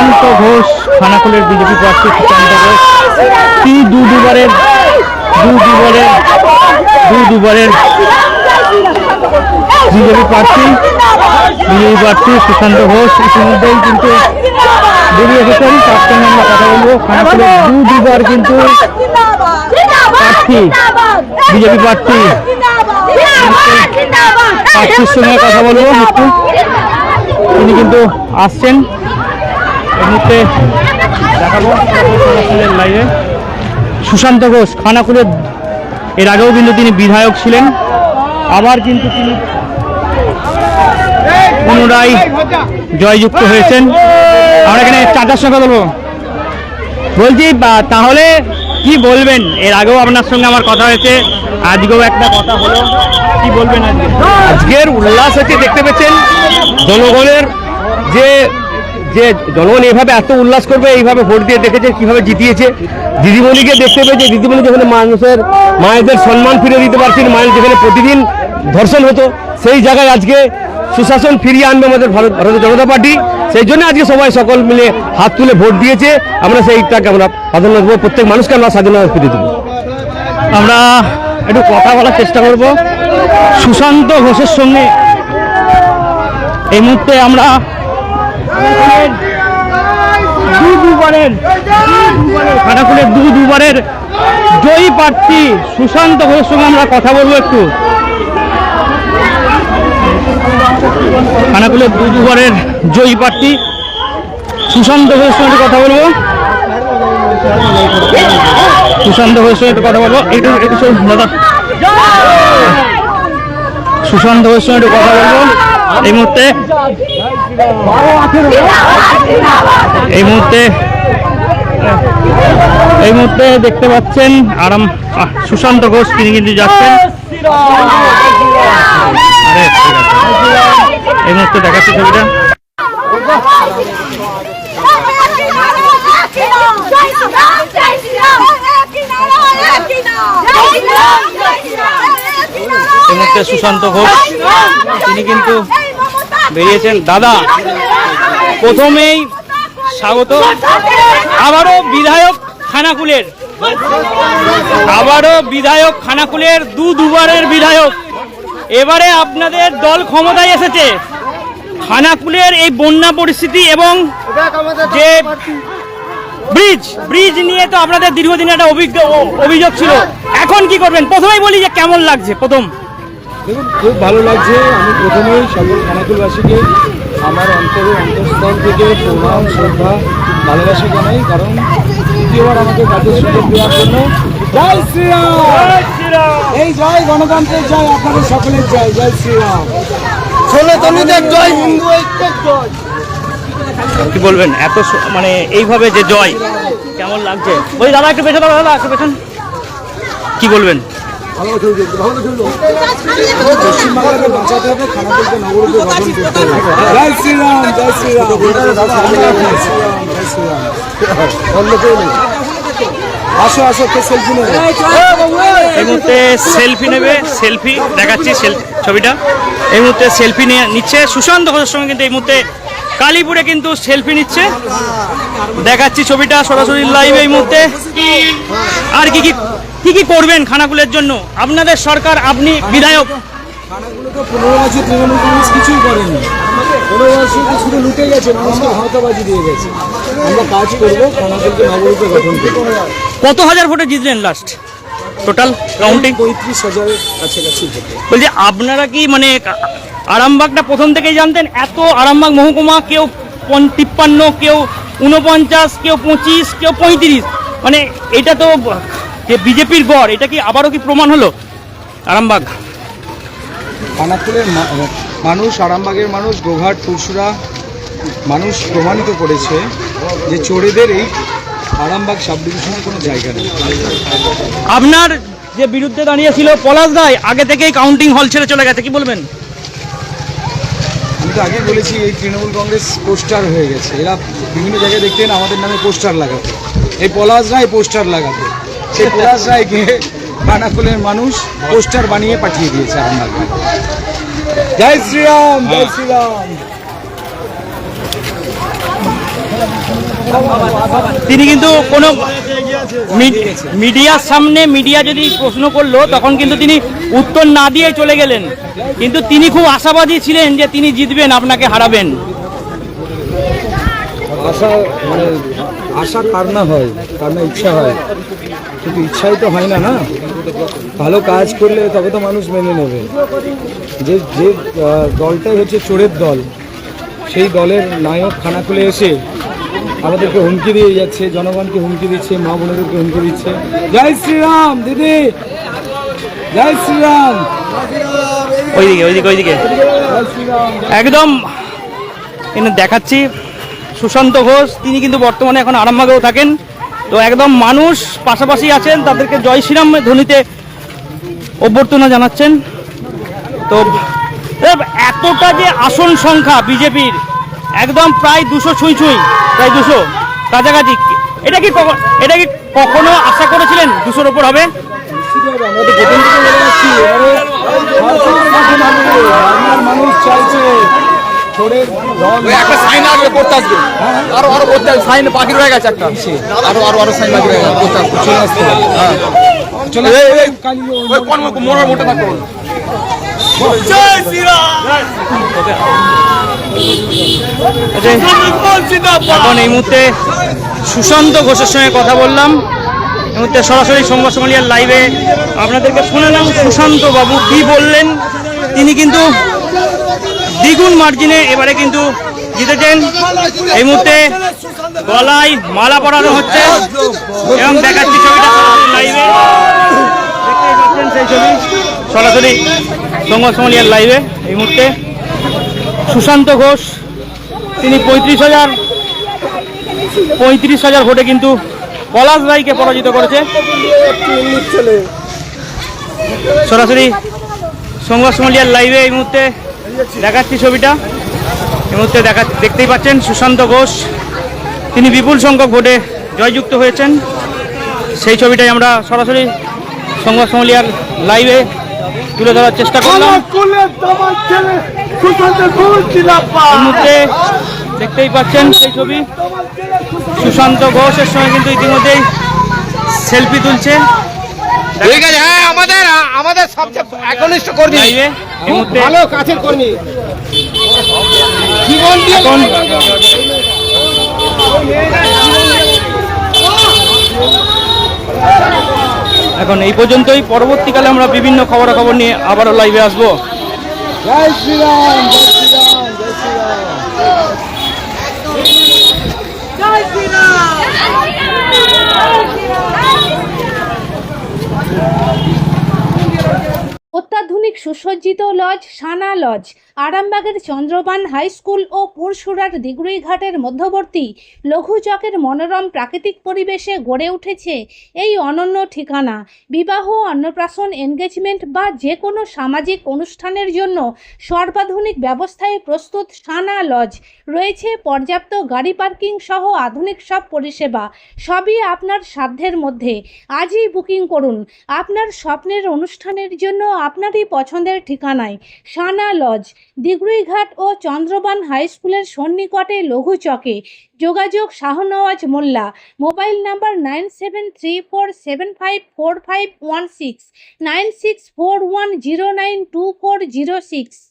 Sushant Ghosh খানাকুলের BJP প্রার্থী সুশান্ত ঘোষ, তিনি দুবারের BJP প্রার্থী সুশান্ত ঘোষ ইতিমধ্যেই কিন্তু বেরিয়ে এসেছেন। তার সঙ্গে আমরা কথা বলবো। খানাকুলের দুবার কিন্তু প্রার্থী বিজেপি প্রার্থীর সঙ্গে কথা বলবো একটু। তিনি কিন্তু আসছেন এই মুহূর্তে, দেখাবো লাইভে। সুশান্ত ঘোষ খানাকুলের এর আগেও কিন্তু তিনি বিধায়ক ছিলেন, আবার কিন্তু তিনি পুনরায় জয়যুক্ত হয়েছেন। আমরা এখানে চাচার সঙ্গে বলবো, বলছি তাহলে কি বলবেন? এর আগেও আপনার সঙ্গে আমার কথা হয়েছে, আজকেও একটা কথা হলো, কি বলবেন আজকে? আজকের উল্লাস হচ্ছে, দেখতে পেয়েছেন জনগণের যে জনগণ এইভাবে এত উল্লাস করবে, এইভাবে ভোট দিয়ে দেখেছে কিভাবে জিতিয়েছে। দিদিমণিকে দেখতে পেয়েছে, দিদিমণি যেখানে মানুষের মায়েদের সম্মান ফিরে দিতে পারছেন, মায়ের যেখানে প্রতিদিন ধর্ষণ হতো, সেই জায়গায় আজকে সুশাসন ফিরিয়ে আনবে আমাদের ভারতীয় জনতা পার্টি। সেই জন্য আজকে সবাই সকল মিলে হাত তুলে ভোট দিয়েছে। আমরা সেইটাকে আমরা প্রাধান্য দেবো, প্রত্যেক মানুষকে আমরা স্বাধীনতা ফিরে দেবো। আমরা একটু কথা বলার চেষ্টা করব সুশান্ত ঘোষের সঙ্গে। এই মুহূর্তে আমরা খানাকুলের দুবারের জয়ী প্রার্থী সুশান্ত ঘোষের সঙ্গে আমরা কথা বলবো একটু। খানাকুলের দুবারের জয়ী প্রার্থী সুশান্ত ঘোষের সঙ্গে কথা বলবো। সুশান্ত ঘোষের সঙ্গে কথা বলবো একটু দাদা। সুশান্ত ঘোষের সঙ্গে কথা বলবো এই মুহূর্তে। এই মুহূর্তে দেখতে পাচ্ছেন সুশান্ত ঘোষ তিনি কিন্তু যাচ্ছেন। এই মুহূর্তে দেখাচ্ছি ছবিটা। এই মুহূর্তে সুশান্ত ঘোষ তিনি কিন্তু বেরিয়েছেন। দাদা, প্রথমেই স্বাগত। আবারও বিধায়ক খানাকুলের দুবারের বিধায়ক। এবারে আপনাদের দল ক্ষমতায় এসেছে। খানাকুলের এই বন্যা পরিস্থিতি এবং যে ব্রিজ নিয়ে তো আপনাদের দীর্ঘদিন একটা অভিযোগ ছিল, এখন কি করবেন? প্রথমেই বলি যে কেমন লাগছে? দেখুন, খুব ভালো লাগছে। আমি প্রথমেই সকল খানাকুলবাসীকে আমার অন্তঃস্থল থেকে প্রণাম, শ্রদ্ধা, ভালোবাসা জানাই। কারণ দ্বিতীয়বার আমাকে কাজের সুযোগ দেওয়ার জন্য। জয় শ্রীরাম, এই জয় গণতন্ত্রের জয়, আপনাদের সকলের জয়। জয় শ্রীরাম, সনাতনীদের জয়, হিন্দু ঐক্যের জয়। কি বলবেন এত মানে এইভাবে যে জয়, কেমন লাগছে? বলি দাদা একটু পেছন, দাদা একটু পেছন, কি বলবেন? পশ্চিমবাংলাকে বাঁচাতে হবে, খানাকুলকে নবরূপে গঠন করতে হবে। জয় শ্রীরাম, জয় শ্রীরাম, জয় শ্রীরাম। আসো আসো, সেলফি নেবে। এই মুহূর্তে সেলফি নেবে, সেলফি দেখাচ্ছি ছবিটা। এই মুহূর্তে সেলফি নিচ্ছে সুশান্ত ঘোষের সঙ্গে, কিন্তু এই মুহূর্তে কালীপুরে কিন্তু সেলফি নিচ্ছে। দেখাচ্ছি ছবিটা সরাসরি লাইভ এই মুহূর্তে। আর কি করবেন খানাকুলের জন্য? আপনাদের সরকার, আপনি বিধায়ক। খানাকুলে তো 15 বছর তৃণমূল কংগ্রেস কিছুই করেনি। 15 বছর শুধু লুটে গেছে, মানুষকে হাওতাবাজি দিয়ে গেছে। আমরা কাজ করবো, খানাকুলকে নবরূপে গঠন করবো। কত হাজার ভোটে জিতলেন লাস্ট টোটাল কাউন্টিং? 35,000-এর কাছাকাছি ভোটে। বলছি আপনারা কি মানে আরামবাগটা প্রথম থেকেই জানতেন? এত আরামবাগ মহকুমা, কেউ 53, কেউ 49, কেউ 25, কেউ 35, মানে এটা তো যে বিজেপির গড়, এটা কি আবারও কি প্রমাণ হলো? আরামবাগ খানাকুলের মানুষ, আরামবাগের মানুষ, গোঘাট, ফুলসুরা মানুষ প্রমাণিত করেছে যে চোরেদের এই আরামবাগ সাব ডিভিশনের কোনো জায়গা নেই। আপনার যে বিরুদ্ধে দাঁড়িয়েছিল পলাশ রায়, আগে থেকেই কাউন্টিং হল ছেড়ে চলে গেছে, কি বলবেন? আমি তো আগে বলেছি, এই তৃণমূল কংগ্রেস পোস্টার হয়ে গেছে। এরা বিভিন্ন জায়গায় দেখতেন আমাদের নামে পোস্টার লাগাতো। এই পলাশ রায় পোস্টার লাগাতো, সেই পলাশ রায়কে খানাকুলের মানুষ পোস্টার বানিয়ে পাঠিয়ে দিয়েছে আরামবাগে। জয় শ্রীরাম, জয় শ্রীরাম। তিনি কিন্তু কোনো মিডিয়ার সামনে মিডিয়া যদি প্রশ্ন করলো তখন কিন্তু তিনি উত্তর না দিয়ে চলে গেলেন, কিন্তু তিনি খুব আশাবাদী ছিলেন যে তিনি জিতবেন, আপনাকে হারাবেন। আশা মানে আশা কার না হয়, কার না ইচ্ছা হয়, কিন্তু ইচ্ছাই তো হয় না। না, ভালো কাজ করলে তবে তো মানুষ মেনে নেবে। যে যে দলটাই হচ্ছে চোরের দল, সেই দলের নায়ক খানা খুলে এসে আমাদেরকে হুমকি দিয়ে যাচ্ছে, জনগণকে হুমকি দিচ্ছে, মা বোনেদেরকে হুমকি দিচ্ছে। জয় শ্রীরাম দিদি, জয় শ্রীরাম। ওইদিকে ওইদিকে ওইদিকে জয় শ্রীরাম। একদম এখানে দেখাচ্ছি সুশান্ত ঘোষ, তিনি কিন্তু বর্তমানে এখন আরামবাগেও থাকেন। তো একদম মানুষ পাশাপাশি আছেন, তাদেরকে জয় শ্রীরাম ধ্বনিতে অভ্যর্থনা জানাচ্ছেন। তো এতটা যে আসন সংখ্যা বিজেপির একদম প্রায় 200 ছুঁই ছুঁই, প্রায় 200 কাছাকাছি, এটা কি কখনো আশা করেছিলেন 200-র ওপর হবে? আমরা তো প্রথম থেকে বলে যাচ্ছি, এবারে মানুষ চাইছে চোরের দল। একটা সাইন আসবে করতে আসবে, আরো করতে আসবে, সাইন বাকি রয়ে গেছে একটা, আরো সাইন বাকি রয়ে গেছে, করতে আসবে, চলে আসতে হবে। হ্যাঁ চলে ওই কোন মোড়ের মোটা থাকতে হবে। জয় এখন এই মুহূর্তে সুশান্ত ঘোষের সঙ্গে কথা বললাম, এই মুহূর্তে সরাসরি সংবাদ সম্মেলনের লাইভে আপনাদেরকে শোনালাম সুশান্ত বাবু কি বললেন। তিনি কিন্তু দ্বিগুণ মার্জিনে এবারে কিন্তু জিতেছেন। এই মুহূর্তে গলায় মালা পরানো হচ্ছে এবং দেখাচ্ছি ছবিটা লাইভে, দেখতেই পাচ্ছেন সেই ছবি সরাসরি সংবাদ সম্মেলনের লাইভে। এই মুহূর্তে সুশান্ত ঘোষ তিনি 35,000 ভোটে কিন্তু পলাশ রায়কে পরাজিত করেছে। সরাসরি সংবাদ সম্মেলনের লাইভে এই মুহূর্তে দেখাচ্ছি ছবিটা। এই মুহূর্তে দেখতেই পাচ্ছেন সুশান্ত ঘোষ তিনি বিপুল সংখ্যক ভোটে জয়যুক্ত হয়েছেন। সেই ছবিটাই আমরা সরাসরি সংবাদ সম্মেলনের লাইভে তুলে ধরার চেষ্টা করলাম। এই মুহূর্তে দেখতেই পাচ্ছেন সেই ছবি, সুশান্ত ঘোষের সঙ্গে কিন্তু ইতিমধ্যেই সেলফি তুলছে। ঠিক আছে, হ্যাঁ আমাদের সবচেয়ে একনিষ্ঠ কর্মী, লাইভে এই মুহূর্তে ভালো কাছের কর্মী, এখন এখন এই পর্যন্তই। পরবর্তীকালে আমরা বিভিন্ন খবরাখবর নিয়ে আবারও লাইভে আসবো। জয় শ্রীরাম, জয় শ্রীরাম, জয় শ্রীরাম। অত্যাধুনিক সুসজ্জিত লজ সানা লজ আরামবাগের চন্দ্রবান হাই স্কুল ও পুরসুরার দিগুড়িঘাটের মধ্যবর্তী লঘু চকের মনোরম প্রাকৃতিক পরিবেশে গড়ে উঠেছে এই অনন্য ঠিকানা। বিবাহ, অন্নপ্রাশন, এনগেজমেন্ট বা যে কোনো সামাজিক অনুষ্ঠানের জন্য সর্বাধুনিক ব্যবস্থায় প্রস্তুত সানা লজ। রয়েছে পর্যাপ্ত গাড়ি পার্কিং সহ আধুনিক সব পরিষেবা, সবই আপনার সাধ্যের মধ্যে। আজই বুকিং করুন আপনার স্বপ্নের অনুষ্ঠানের জন্য আপনারই পছন্দের ঠিকানায়। সানা লজ, দিগুড়িঘাট ও চন্দ্রবান হাই স্কুলের সন্নিকটে লঘু চকে। যোগাযোগ শাহনওয়াজ মোল্লা, মোবাইল নাম্বার 9734754516, 9641092406।